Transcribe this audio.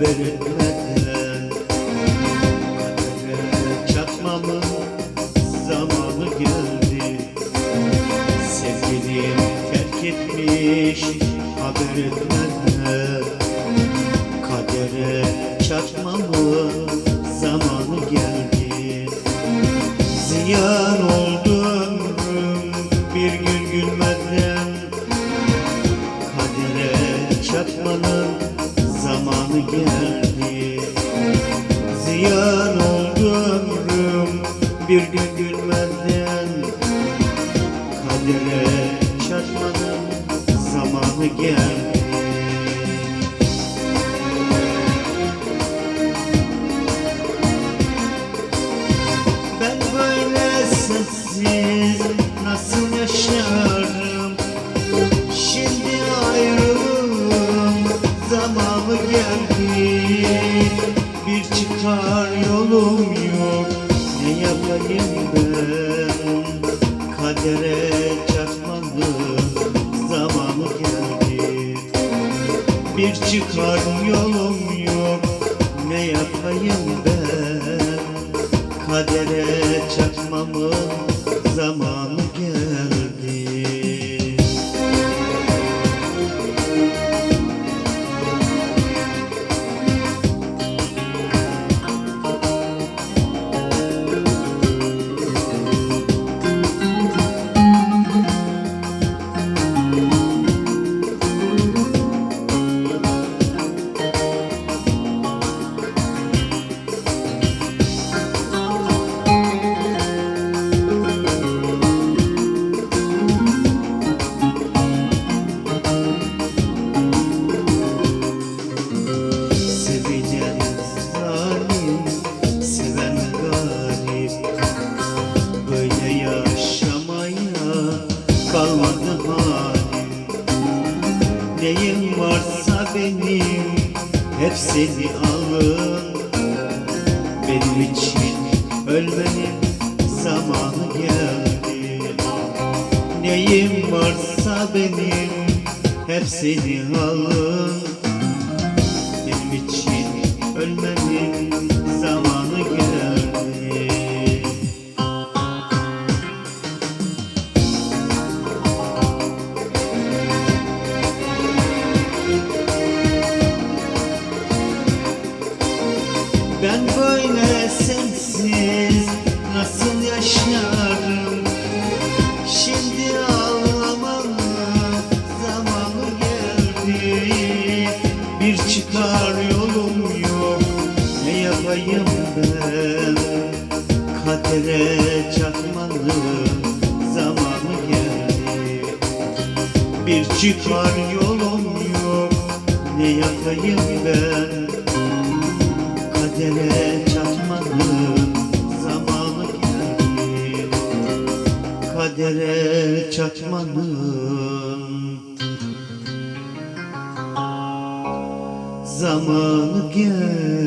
haber etmeden kadere çatmamın zamanı geldi. Sevgilim terk etmiş haber etmeden kadere çatmamın zamanı geldi. Ziyan oldu ömrüm bir gün gülmeden kadere çatmanın zamanı geldi. Ziyan oldu ömrüm bir gün gülmeden kadere çatmanın zamanı geldi. Ben böyle sensiz nasıl yaşarım? Şimdi ayrılığın zamanı geldi. Bir çıkar yolum yok, ne yapayım ben? Kadere çatmanın zamanı geldi. Bir çıkar yolum yok, ne yapayım ben? Kadere çatmamın zamanı geldi. Kalmadı halim, neyim varsa benim hep seni alın. Benim için ölmenin zamanı geldi. Neyim varsa benim hep seni alın. Benim için ölmenin zamanı geldi. Ben böyle sensiz nasıl yaşarım? Şimdi ağlamanın zamanı geldi. Bir çıkar yolum yok, ne yapayım ben? Kadere çatmanın zamanı geldi. Bir çıkar yolum yok, ne yapayım ben? Kadere çatmanın zamanı geldi. Kadere çatmanın zamanı geldi.